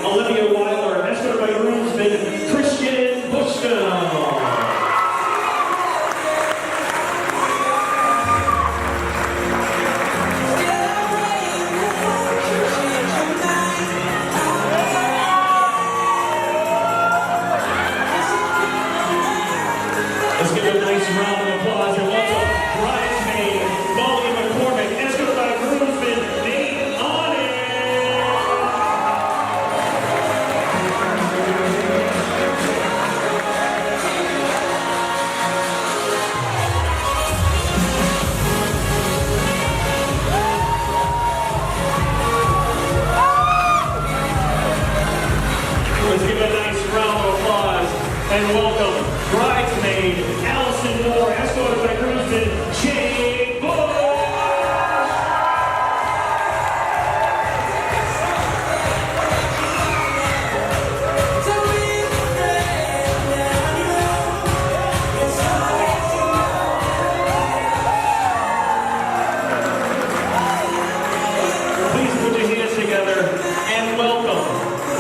Olivia Weiler, escorted by groomsman Christian Bushnell. Let's give a nice round of applause and welcome bridesmaid Molly McCormick, escorted by groomsman Nate Onen. Let's give a nice round of applause and welcome bridesmaid Allison Moore, escorted by groomsman Jay Bush. Please put your hands together and welcome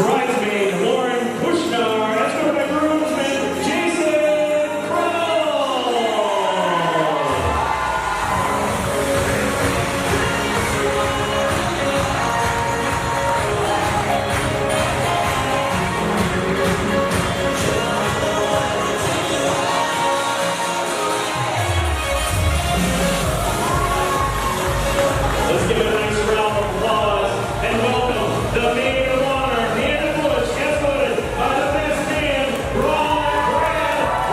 bridesmaid Lauren Kushner, escorted by groomsman Jason Kroll. Let's give a nice round of applause and welcome the maid of honor, Hannah Bush, escorted by the best man, Ron Brad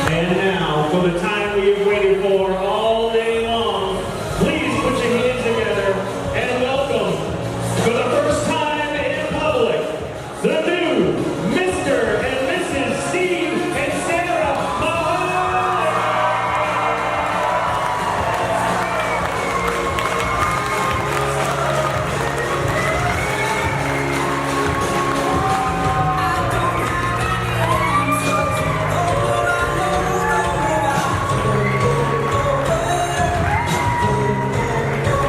And now, for the time we have waited for all day long, please put your hands together and welcome, for the first time in public, the new Mr. and Mrs. Steve and Sarah Mahoney.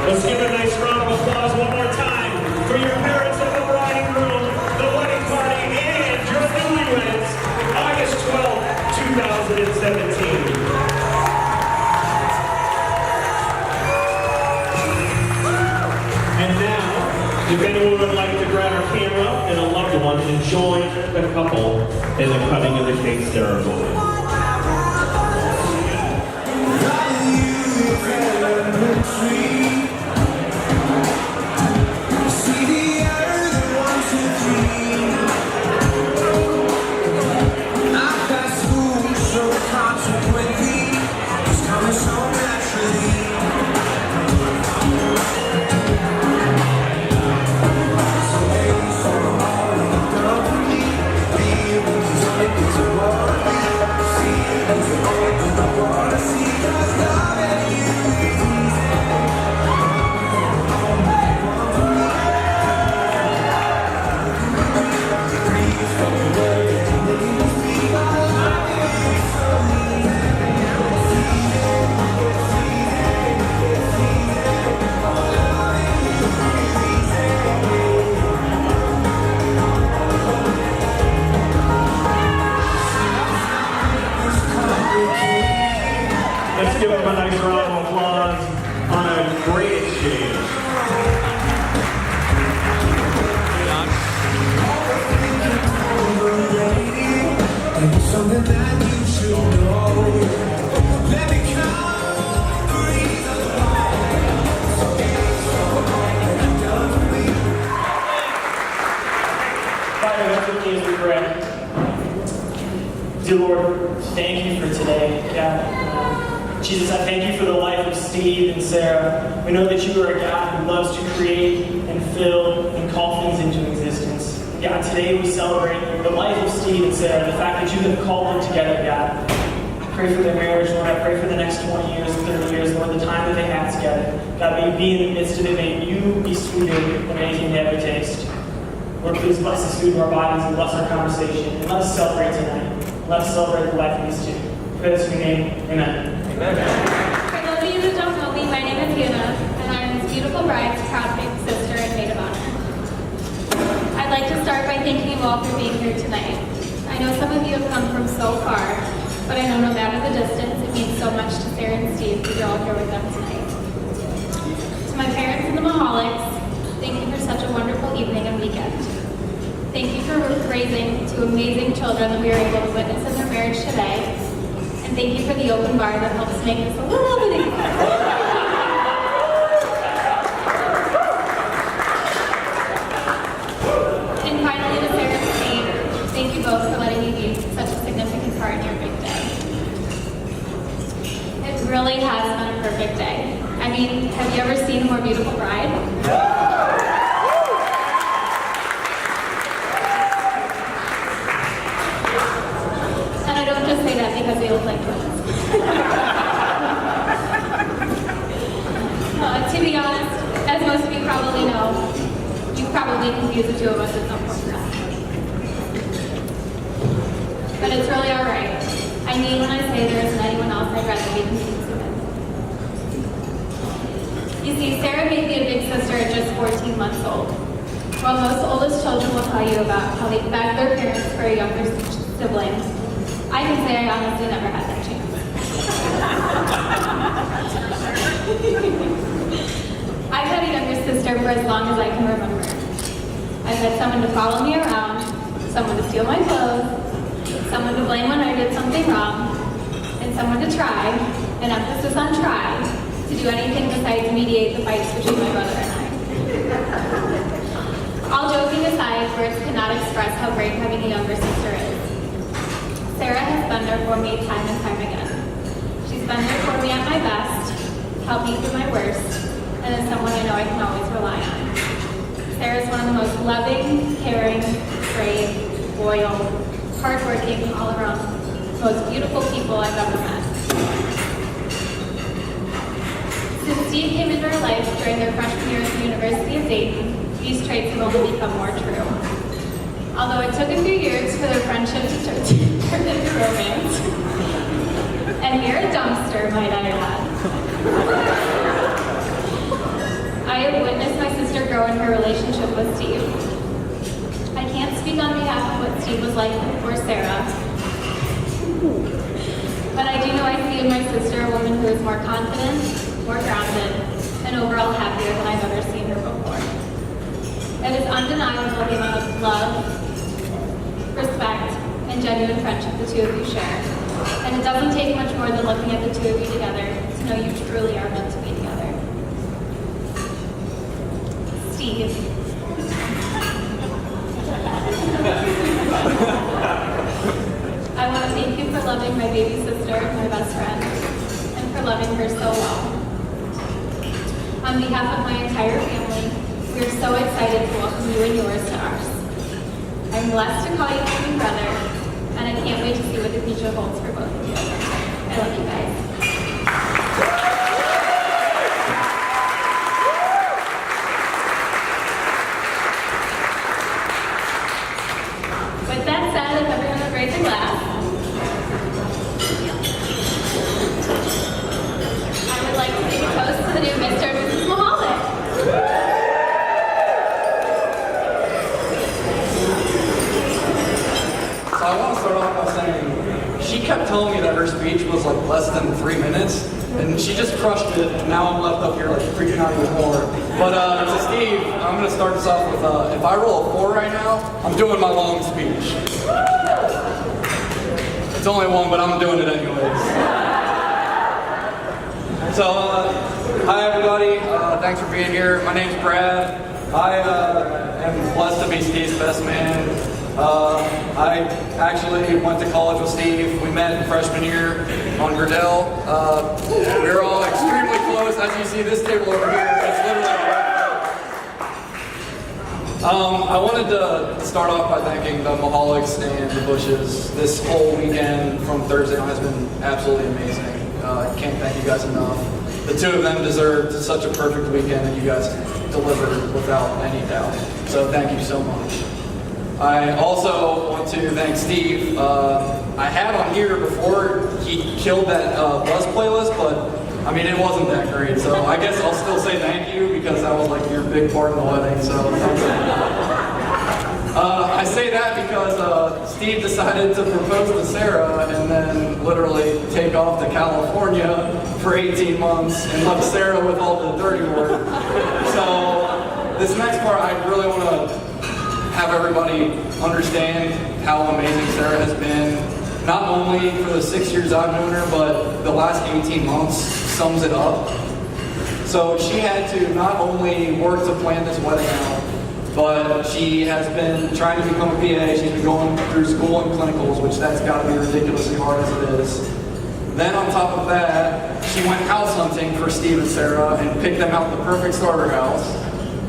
Let's give a nice round of applause one more time for your parents of the bride and groom, the wedding party, and your newlyweds, August 12th, 2017. And now, if anyone would like to grab our camera and a loved one and join the couple in the cutting of the cake ceremony. Let's give them a nice round of applause on a great exchange. Something that you should know. Let me come breathe Father, that's what needs to correct. Dear Lord, thank you for today. God, Jesus, I thank you for the life of Steve and Sarah. We know that you are a God who loves to create and fill and call things into existence. God, today we celebrate the life of Steve and Sarah, the fact that you have called them together, God. pray for their marriage, Lord. I pray for the next 20 years, 30 years, Lord, the time that they have together. God, may you be in the midst of it. May you be sweeter than anything they ever taste. Lord, please bless this food of our bodies and bless our conversation. And let us celebrate tonight. Let us celebrate the life of these two. Pray this in your name. Amen. For those of you who don't know me, my name is Hannah, and I'm his beautiful bride's proud big sister and maid of honor. I'd like to start by thanking you all for being here tonight. I know some of you have come from so far, but I know no matter the distance, it means so much to Sarah and Steve that you're all here with them tonight. To my parents and the Mahalics, thank you for such a wonderful evening and weekend. Thank you for raising two amazing children that we are able to witness in their marriage today. And thank you for the open bar that helps make this a little bit easier. And finally, to Sarah and Steve, thank you both for letting me be such a significant part in your big day. It really has been a perfect day. I mean, have you ever seen a more beautiful bride? And I don't just say that because they look like twins. To be honest, as most of you probably know, you probably confused the two of us at some point. But it's really alright. I mean when I say there isn't anyone else I'd rather be confused with. You see, Sarah may be a big sister at just 14 months old. While most oldest children will tell you about how they begged their parents for a younger sibling, I can say I honestly never had that chance. I've had a younger sister for as long as I can remember. I've had someone to follow me around, someone to steal my clothes, someone to blame when I did something wrong, and someone to try, an emphasis on try, to do anything besides mediate the fights between my brother and I. All joking aside, words cannot express how great having a younger sister is. Sarah has been there for me time and time again. She's been there for me at my best, helped me through my worst, and is someone I know I can always rely on. Sarah is one of the most loving, caring, brave, loyal, hardworking, all around, most beautiful people I've ever met. Since Steve came into our lives during their freshman year at the University of Dayton, these traits have only become more true. Although it took a few years for their friendship to turn into romance. And you're a dumpster, might I add. I have witnessed my sister grow in her relationship with Steve. I can't speak on behalf of what Steve was like before Sarah, but I do know I see in my sister a woman who is more confident, more grounded, and overall happier than I've ever seen her before. It is undeniable the amount of love, respect, and genuine friendship the two of you share. And it doesn't take much more than looking at the two of you together to know you truly are meant to be together. Steve. I want to thank you for loving my baby sister, my best friend, and for loving her so well. On behalf of my entire family, we are so excited to welcome you and yours to ours. I'm blessed to call you my big brother, and I can't wait to see what the future holds for both of you. I love you guys. With that said, if everyone would raise a glass, I would like to make a toast to the new Mr. and Mrs. Mahalik. So I want to start off by saying, she kept telling me that her speech was like less than 3 minutes, and she just crushed it, and now I'm left up here like freaking out even more. But to Steve, I'm going to start this off with, if I roll a 4 right now, I'm doing my long speech. It's only one, but I'm doing it anyways. So, hi everybody, thanks for being here. My name's Brad. I am blessed to be Steve's best man. I actually went to college with Steve. We met in freshman year on Griddell. We were all extremely close. As you see this table over here, it's literally right there. I wanted to start off by thanking the Mahalics and the Bushes. This whole weekend from Thursday on has been absolutely amazing. I can't thank you guys enough. The two of them deserved such a perfect weekend, and you guys delivered without any doubt. So thank you so much. I also want to thank Steve. I had on here before he killed that Buzz playlist, but I mean, it wasn't that great, so I guess I'll still say thank you because that was like your big part in the wedding, so thanks. I say that because Steve decided to propose to Sarah and then literally take off to California for 18 months and left Sarah with all the dirty work. So this next part, I really want to have everybody understand how amazing Sarah has been. Not only for the 6 years I've known her, but the last 18 months sums it up. So she had to not only work to plan this wedding out, but she has been trying to become a PA. She's been going through school and clinicals, which that's got to be ridiculously hard as it is. Then on top of that, she went house hunting for Steve and Sarah and picked them out the perfect starter house.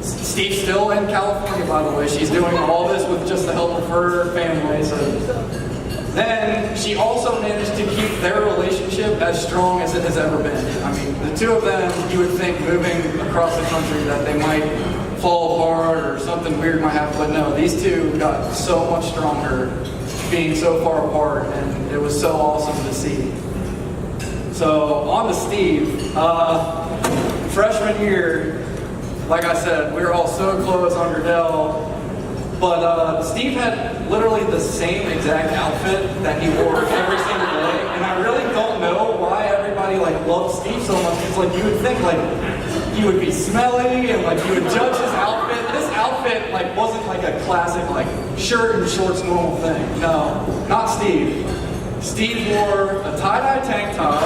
Steve's still in California, by the way. She's doing all this with just the help of her family. So then she also managed to keep their relationship as strong as it has ever been. I mean, the two of them, you would think moving across the country that they might fall apart or something weird might happen, but no, these two got so much stronger being so far apart, and it was so awesome to see. So on to Steve. Freshman year, like I said, we were all so close on Gradell. But Steve had literally the same exact outfit that he wore every single day, and I really don't know why everybody like loved Steve so much. It's like you would think like he would be smelly and like you would judge his outfit. This outfit like wasn't like a classic like shirt and shorts normal thing. No, not Steve. Steve wore a tie-dye tank top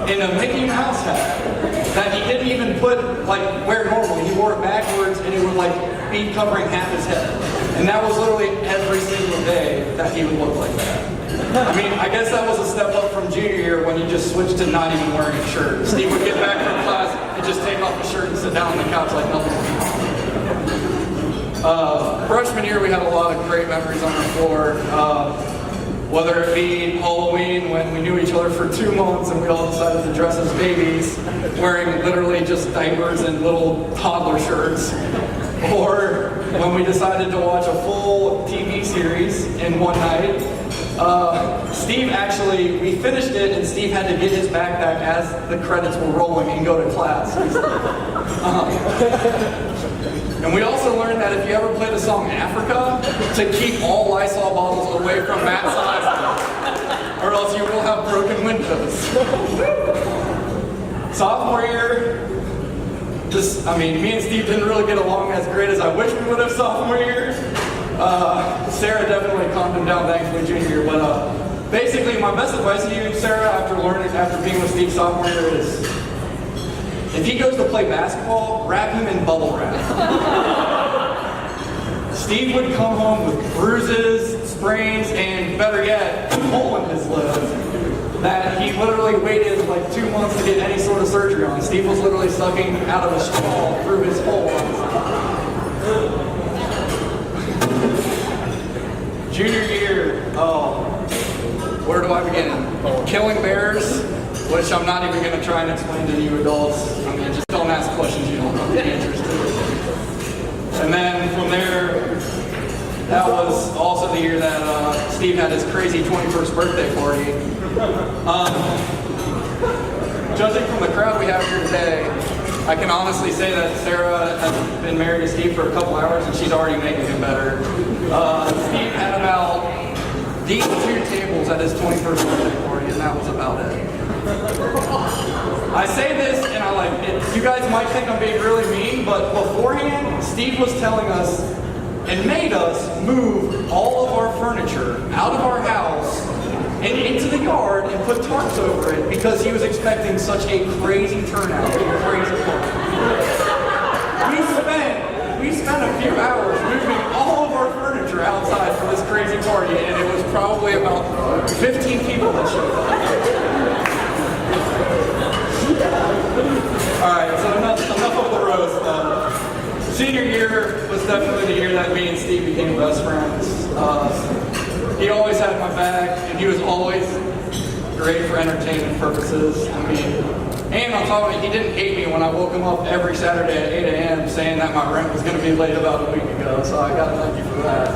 and a Mickey Mouse hat that he didn't even put like wear normally. He wore it backwards and it would like be covering half his head. And that was literally every single day that he would look like that. I mean, I guess that was a step up from junior year when he just switched to not even wearing a shirt. Steve would get back from class and just take off his shirt and sit down on the couch like nothing was wrong. Freshman year, we had a lot of great memories on the floor. Whether it be Halloween when we knew each other for 2 months and we all decided to dress as babies, wearing literally just diapers and little toddler shirts, or when we decided to watch a full TV series in one night. Steve actually, we finished it and Steve had to get his backpack as the credits were rolling and go to class. And we also learned that if you ever play the song Africa, to keep all Lysol bottles away from Matt's eyes, or else you will have broken windows. Sophomore year, me and Steve didn't really get along as great as I wish we would have sophomore year. Sarah definitely calmed him down thankfully junior year, but basically my best advice to you, Sarah, after being with Steve sophomore year is, if he goes to play basketball, wrap him in bubble wrap. Steve would come home with bruises, sprains, and better yet, a hole in his lip that he literally waited like 2 months to get any sort of surgery on. Steve was literally sucking out of a straw through his hole. Junior year, where do I begin? Killing bears, which I'm not even going to try and explain to you adults. I mean, just don't ask questions you don't know the answers to. And then from there, that was also the year that Steve had his crazy 21st birthday party. Judging from the crowd we have here today, I can honestly say that Sarah has been married to Steve for a couple hours and she's already making him better. Steve had about these 2 tables at his 21st birthday party, and that was about it. I say this, and you guys might think I'm being really mean, but beforehand, Steve was telling us and made us move all of our furniture out of our house and into the yard and put tarps over it because he was expecting such a crazy turnout and a crazy party. We spent a few hours moving all of our furniture outside for this crazy party, and it was probably about 15 people that showed up. Alright, so enough of the roast. Senior year was definitely the year that me and Steve became best friends. He always had my back, and he was always great for entertainment purposes. I mean, and on top of it, he didn't hate me when I woke him up every Saturday at 8 a.m. saying that my rent was going to be late about a week ago, so I got to thank you for that.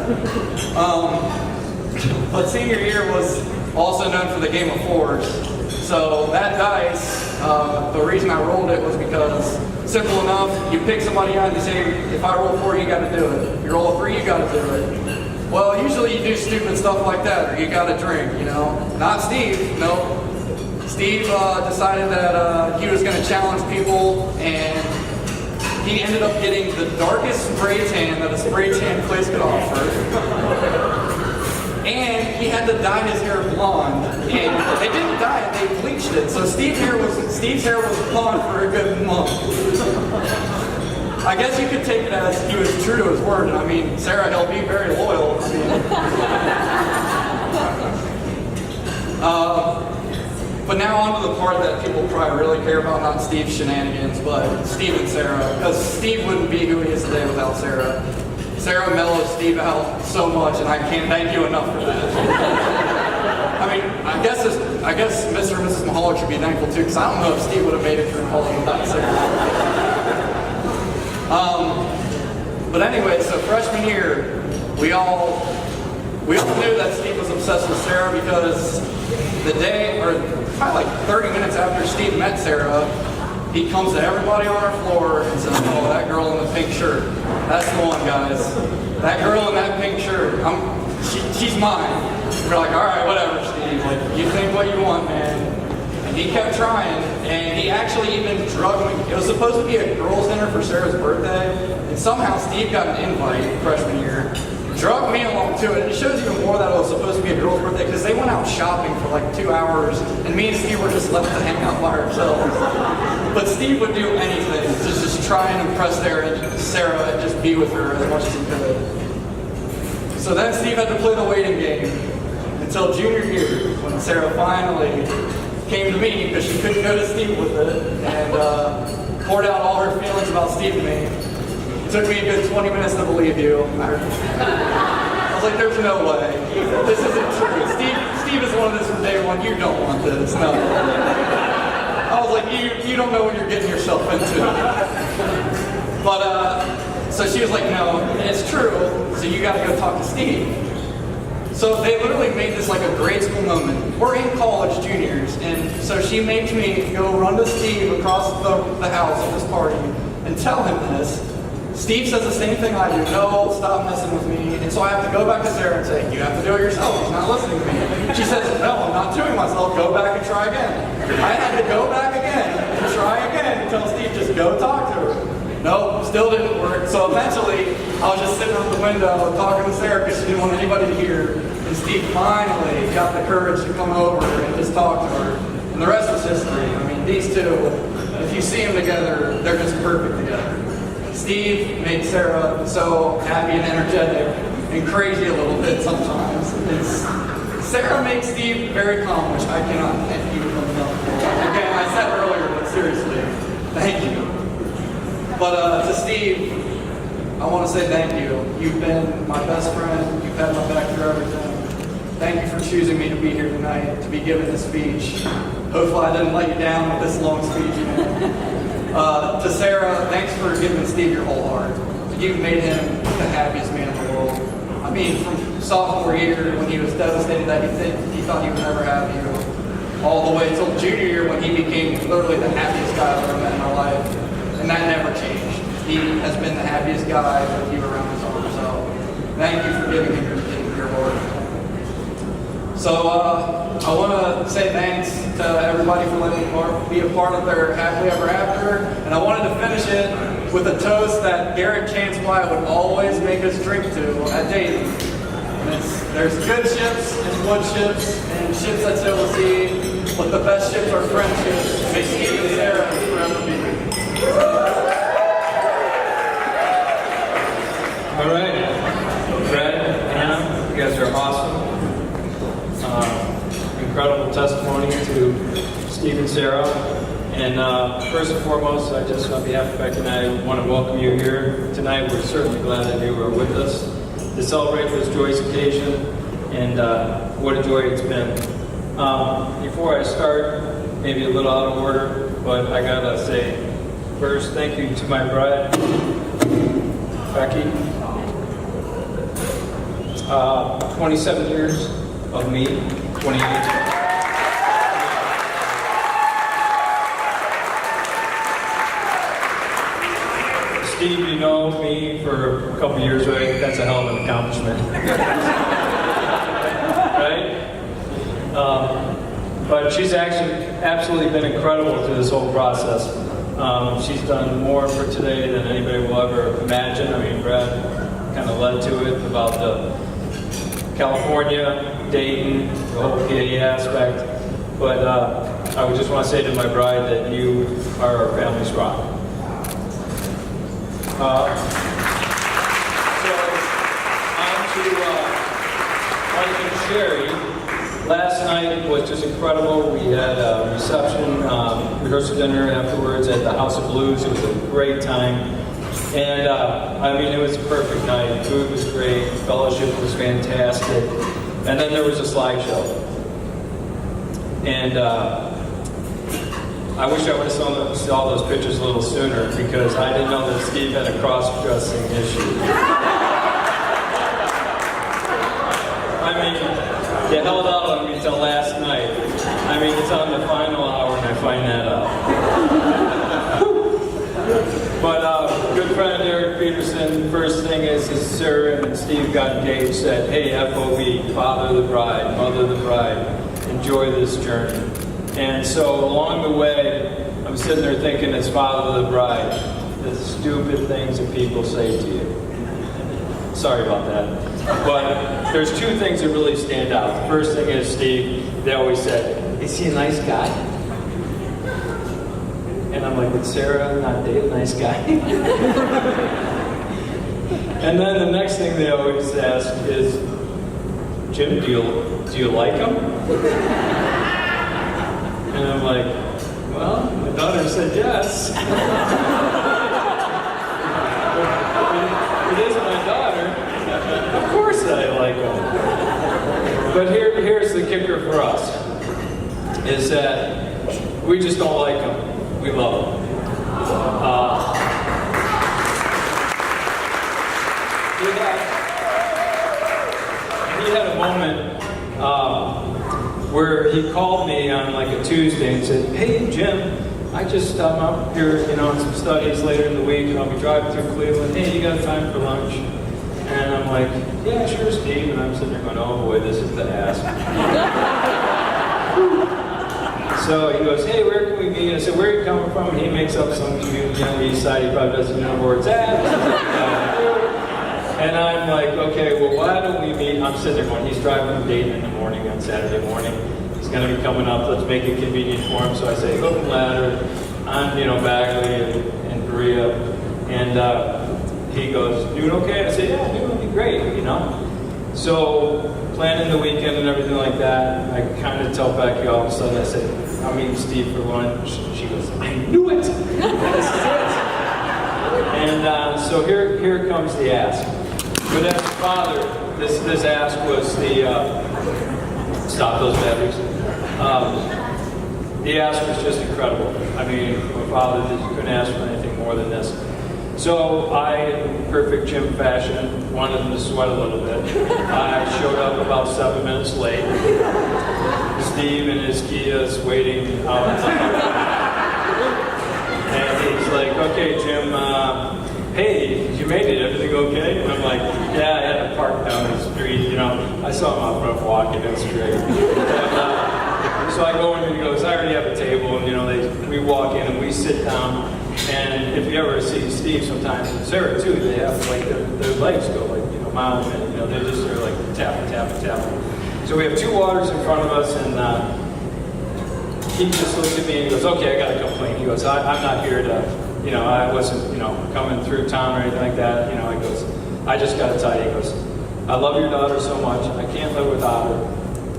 But senior year was also known for the game of fours. So that dice, the reason I rolled it was because, simple enough, you pick somebody out and you say, if I roll 4, you got to do it. You roll a 3, you got to do it. Well, usually you do stupid stuff like that, or you got to drink, you know. Not Steve, no. Steve decided that he was going to challenge people, and he ended up getting the darkest spray tan that a spray tan place could offer. And he had to dye his hair blonde, and they didn't dye it, they bleached it. So Steve's hair was blonde for a good month. I guess you could take it as he was true to his word. I mean, Sarah, he'll be very loyal. But now on to the part that people probably really care about, not Steve's shenanigans, but Steve and Sarah. Because Steve wouldn't be who he is today without Sarah. Sarah mellows Steve out so much, and I can't thank you enough for that. I mean, I guess Mr. and Mrs. Mahalik should be thankful too, because I don't know if Steve would have made it through college without Sarah. But anyway, so freshman year, we all knew that Steve was obsessed with Sarah because the day, or probably like 30 minutes after Steve met Sarah, he comes to everybody on our floor and says, "Oh, that girl in the pink shirt, that's the one, guys. That girl in that pink shirt, she's mine." We're like, "All right, whatever, Steve. Like, you think what you want, man." And he kept trying, and he actually even drugged me. It was supposed to be a girls' dinner for Sarah's birthday, and somehow Steve got an invite freshman year. Drugged me along to it. It shows even more that it was supposed to be a girl's birthday because they went out shopping for like 2 hours, and me and Steve were just left to hang out by ourselves. But Steve would do anything to just try and impress Sarah and just be with her as much as he could. So then Steve had to play the waiting game until junior year when Sarah finally came to me because she couldn't go to Steve with it and poured out all her feelings about Steve to me. It took me a good 20 minutes to believe you. I was like, there's no way. This isn't true. Steve is one of this from day one. You don't want this. No. I was like, you don't know what you're getting yourself into. But, so she was like, no, it's true. So you got to go talk to Steve. So they literally made this like a grade school moment. We're in college, juniors, and so she made me go run to Steve across the house at this party and tell him this. Steve says the same thing I do. No, stop messing with me. And so I have to go back to Sarah and say, you have to do it yourself. He's not listening to me. She says, no, I'm not doing myself. Go back and try again. I had to go back again and try again and tell Steve, just go talk to her. Nope, still didn't work. So eventually, I was just sitting out the window talking to Sarah because she didn't want anybody to hear. And Steve finally got the courage to come over and just talk to her. And the rest is history. I mean, these two, if you see them together, they're just perfect together. Steve makes Sarah so happy and energetic and crazy a little bit sometimes. Sarah makes Steve very calm, which I cannot thank you enough for. Again, I said earlier, but seriously, thank you. But to Steve, I want to say thank you. You've been my best friend. You've had my back through everything. Thank you for choosing me to be here tonight, to be giving this speech. Hopefully I didn't let you down with this long speech. To Sarah, thanks for giving Steve your whole heart. You've made him the happiest man in the world. I mean, from sophomore year when he was devastated that he thought he would never have you, all the way till junior year when he became literally the happiest guy I've ever met in my life. And that never changed. He has been the happiest guy with you around his arm. So thank you for giving him your heart. So I want to say thanks to everybody for letting me be a part of their happily ever after. And I wanted to finish it with a toast that Garrett Chance Wyatt would always make us drink to at Dayton. And there's good ships and wood ships and ships that sail the sea, but the best ships are friendships. May Steve and Sarah forever be. All right, Brad, Anna, you guys are awesome. Incredible testimony to Steve and Sarah, and And first and foremost, I just, on behalf of Becky and I, want to welcome you here tonight. We're certainly glad that you are with us to celebrate this joyous occasion, and what a joy it's been. Before I start, maybe a little out of order, but I gotta say, first, thank you to my bride, Becky. 27 years of me, 28. Steve, you know me for a couple years, right? That's a hell of an accomplishment. Right? But she's actually absolutely been incredible through this whole process. She's done more for today than anybody will ever imagine. I mean, Brad kind of led to it about the California, Dayton, the whole PA aspect. But I would just want to say to my bride that you are our family's rock. So, on to Mike and Sherry. Last night was just incredible. We had a reception, rehearsal dinner afterwards at the House of Blues. It was a great time. And I mean, it was a perfect night. Food was great. Fellowship was fantastic. And then there was a slideshow. And I wish I would have saw those pictures a little sooner, because I didn't know that Steve had a cross-dressing issue. I mean, they held out on me until last night. I mean, it's on the final hour and I find that out. But good friend Eric Peterson, first thing is Sarah and Steve got engaged, said, hey, FOB, father of the bride, mother of the bride, enjoy this journey. And so along the way, I'm sitting there thinking, as father of the bride, the stupid things that people say to you. Sorry about that. But there's two things that really stand out. The first thing is, Steve, they always said, is he a nice guy? And I'm like, would Sarah not date a nice guy? And then the next thing they always ask is, Jim, do you like him? And I'm like, well, my daughter said yes. It is my daughter. Of course I like him. But here's the kicker for us, is that we just don't like him. We love him. He had a moment where he called me on like a Tuesday and said, hey, Jim, I'm up here, on some studies later in the week, and I'll be driving through Cleveland. Hey, you got time for lunch? And I'm like, yeah, sure, Steve. And I'm sitting there going, oh boy, this is the ask. So he goes, hey, where can we meet? I said, where are you coming from? And he makes up some community on the east side. He probably doesn't know where it's at. And I'm like, okay, well, why don't we meet? I'm sitting there going, he's driving from Dayton in the morning on Saturday morning. He's going to be coming up. Let's make it convenient for him. So I say, hook and ladder. I'm, Bagley and Berea. And he goes, doing okay? I say, yeah, it'll be great, So planning the weekend and everything like that, I kind of tell Becky all of a sudden, I said, I'm meeting Steve for lunch. She goes, I knew it. This is it. And so here comes the ask. But as a father, this ask was the, stop those batteries. The ask was just incredible. I mean, from a father, you couldn't ask for anything more than this. So I, in perfect Jim fashion, wanted him to sweat a little bit. I showed up about 7 minutes late. Steve in his Kia's waiting out. And he's like, okay, Jim, hey, you made it, everything okay? And I'm like, yeah, I had to park down the street, I saw him out front walking, it was great. And, so I go in and he goes, I already have a table, and we walk in and we sit down, and if you ever see Steve sometimes, and Sarah too, they have like their legs go like, mom, and they're like tapping. So we have 2 waters in front of us, and he just looks at me and he goes, okay, I gotta complain. He goes, I'm not here to, I wasn't, coming through town or anything like that. He goes, I just gotta tell you, he goes, I love your daughter so much, I can't live without her.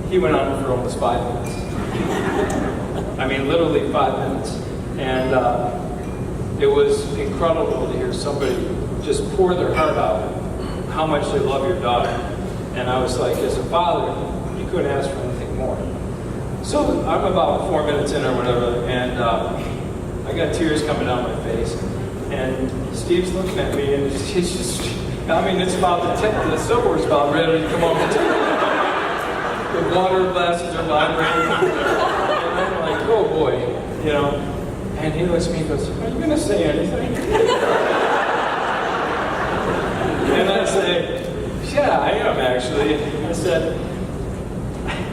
He went on for almost 5 minutes. I mean, literally 5 minutes. And it was incredible to hear somebody just pour their heart out, how much they love your daughter. And I was like, as a father, you couldn't ask for anything more. So I'm about 4 minutes in or whatever, and I got tears coming down my face. And Steve's looking at me, and he's just, I mean, it's about the snowboard's about ready to come off the table. The water glasses are vibrating. And I'm like, oh boy, you know. And he looks at me and goes, are you going to say anything? And I say, yeah, I am actually.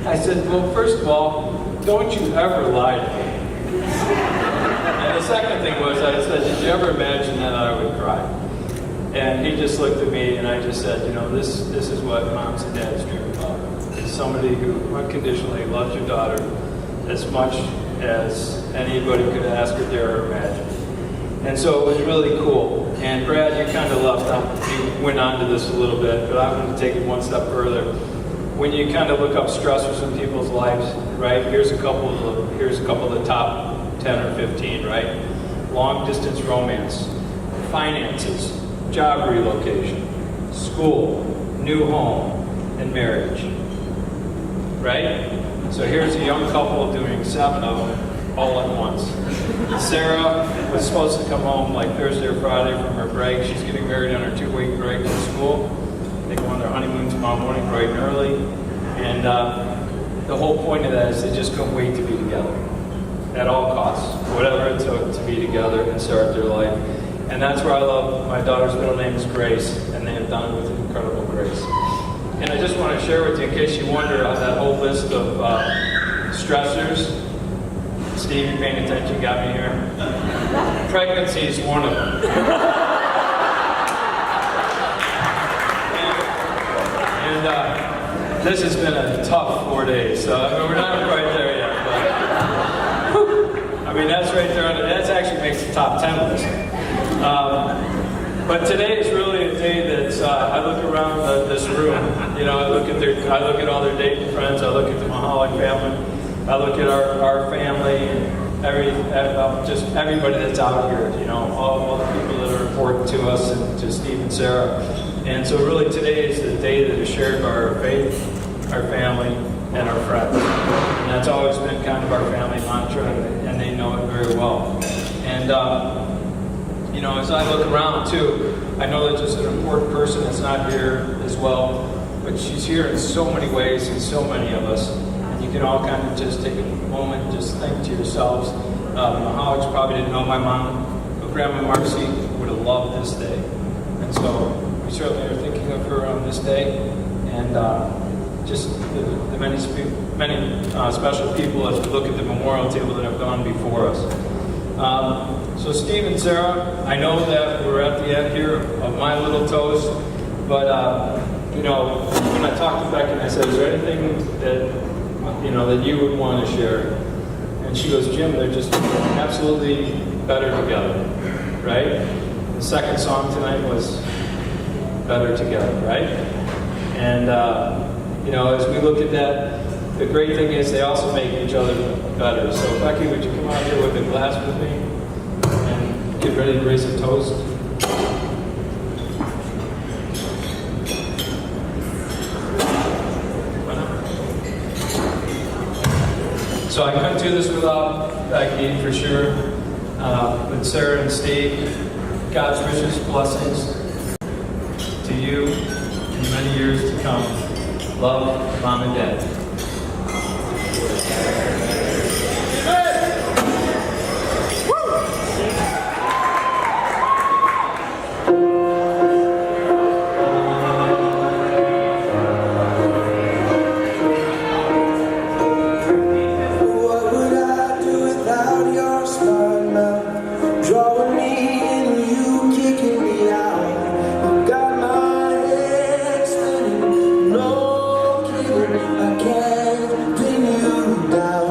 I said, well, first of all, don't you ever lie to me. And the second thing was, I said, did you ever imagine that I would cry? And he just looked at me, and I just said, you know, this is what moms and dads dream about. It's somebody who unconditionally loves your daughter as much as anybody could ask or dare or imagine. And so it was really cool. And Brad, you kind of left out, you went on to this a little bit, but I'm going to take it one step further. When you kind of look up stressors in people's lives, right? Here's a couple of the top 10 or 15, right? Long distance romance, finances, job relocation, school, new home, and marriage, right? So here's a young couple doing 7 of them all at once. Sarah was supposed to come home like Thursday or Friday from her break. She's getting married on her 2-week break from school. They go on their honeymoon tomorrow morning bright and early. And the whole point of that is they just couldn't wait to be together at all costs, whatever it took to be together and start their life. And that's where I love, my daughter's middle name is Grace, and they have done it with incredible grace. And I just want to share with you, in case you wonder, on that whole list of stressors. Steve, you paying attention, got me here? Pregnancy is one of them. And this has been a tough 4 days, so I mean, we're not quite there yet. But, I mean, that's right there. That actually makes the top 10 list. But today is really a day that I look around this room. You know, I look at all their dating friends. I look at the Mahalik family. I look at our family and just everybody that's out here. You know, all the people that are important to us and to Steve and Sarah. And so really today is the day that is shared by our faith, our family, and our friends. And that's always been kind of our family mantra, and they know it very well. And you know, as I look around too, I know that just an important person that's not here as well, but she's here in so many ways and so many of us. And you can all kind of just take a moment and just think to yourselves, Mahaliks probably didn't know my mom, but Grandma Marcy would have loved this day. And so we certainly are thinking of her on this day, and just the many special people as we look at the memorial table that have gone before us. So Steve and Sarah, I know that we're at the end here of my little toast, but you know, when I talked to Becky and I said, is there anything that that you would want to share? And she goes, Jim, they're just absolutely better together, right? The second song tonight was Better Together, right? And you know, as we look at that, the great thing is they also make each other better. So Becky, would you come out here with a glass with me and get ready to raise a toast? So I couldn't do this without Becky, for sure. But Sarah and Steve, God's richest blessings to you in many years to come. Love, Mom and Dad. What would I do without your smart mouth? Drawing me in, you kicking me out. You got my head spinning, no kidding. I can't pin you down.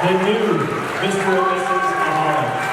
the new Mr. and Mrs. Mahal.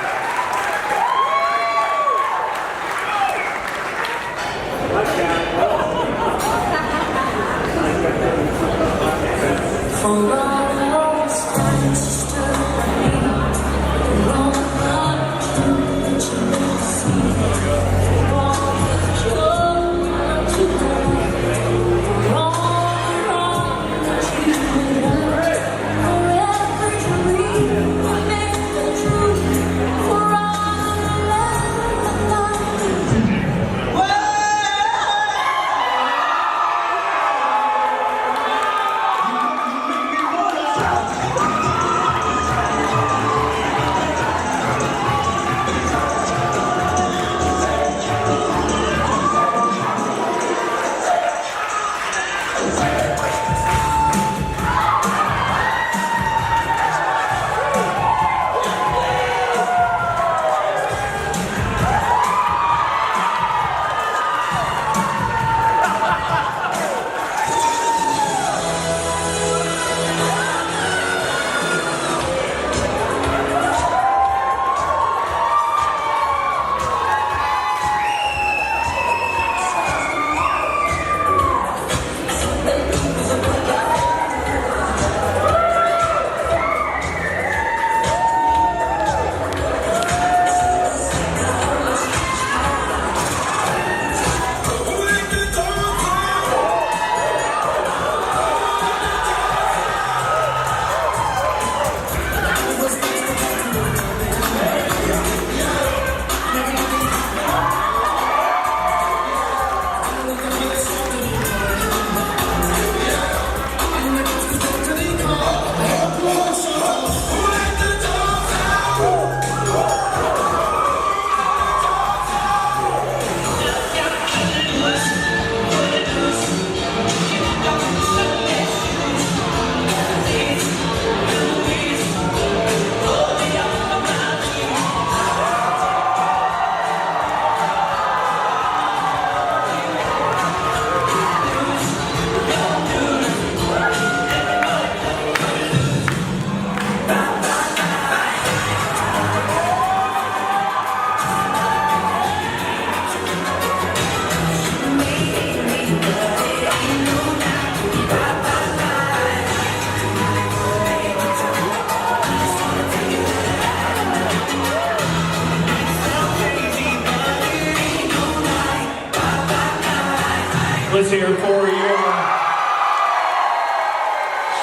Let's hear it for your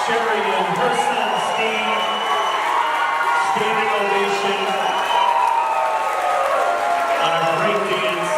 Sherry and her son Steve. Standing ovation on our great dance.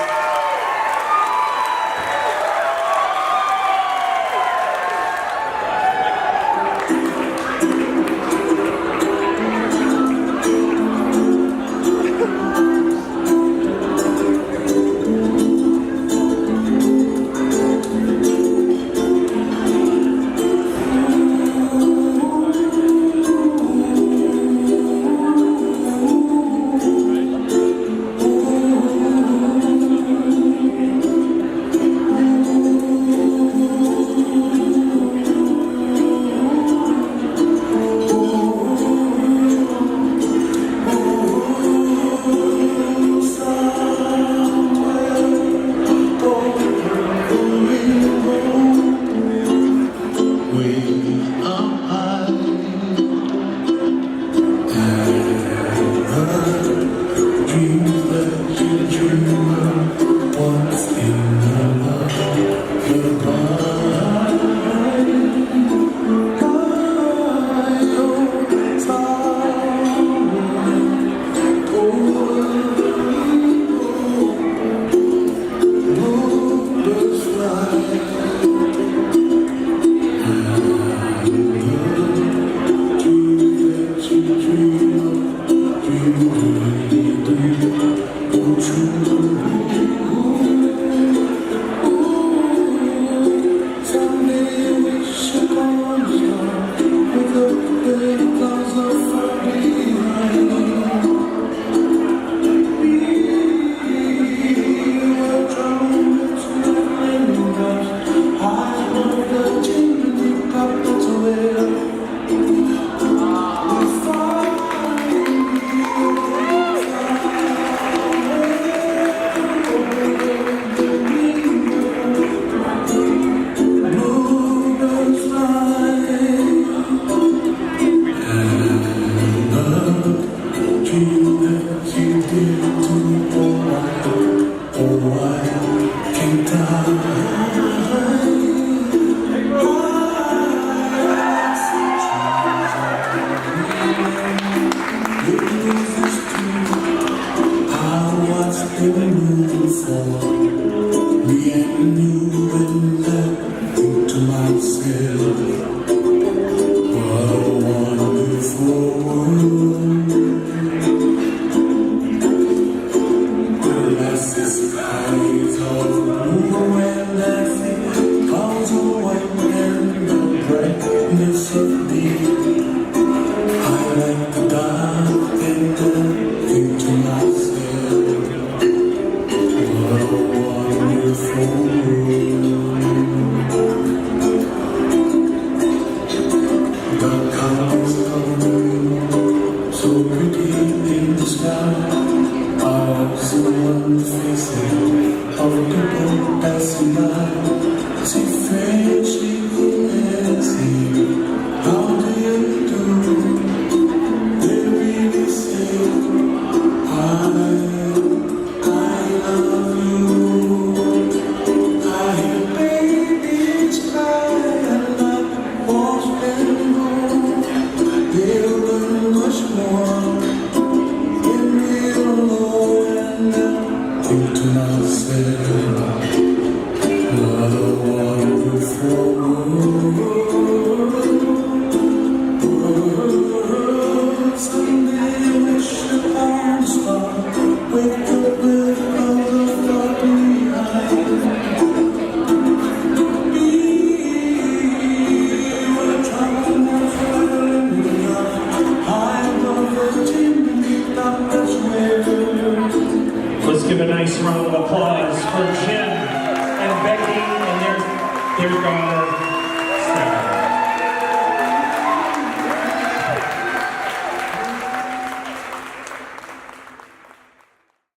Let's give a nice round of applause for Jim and Becky and their daughter.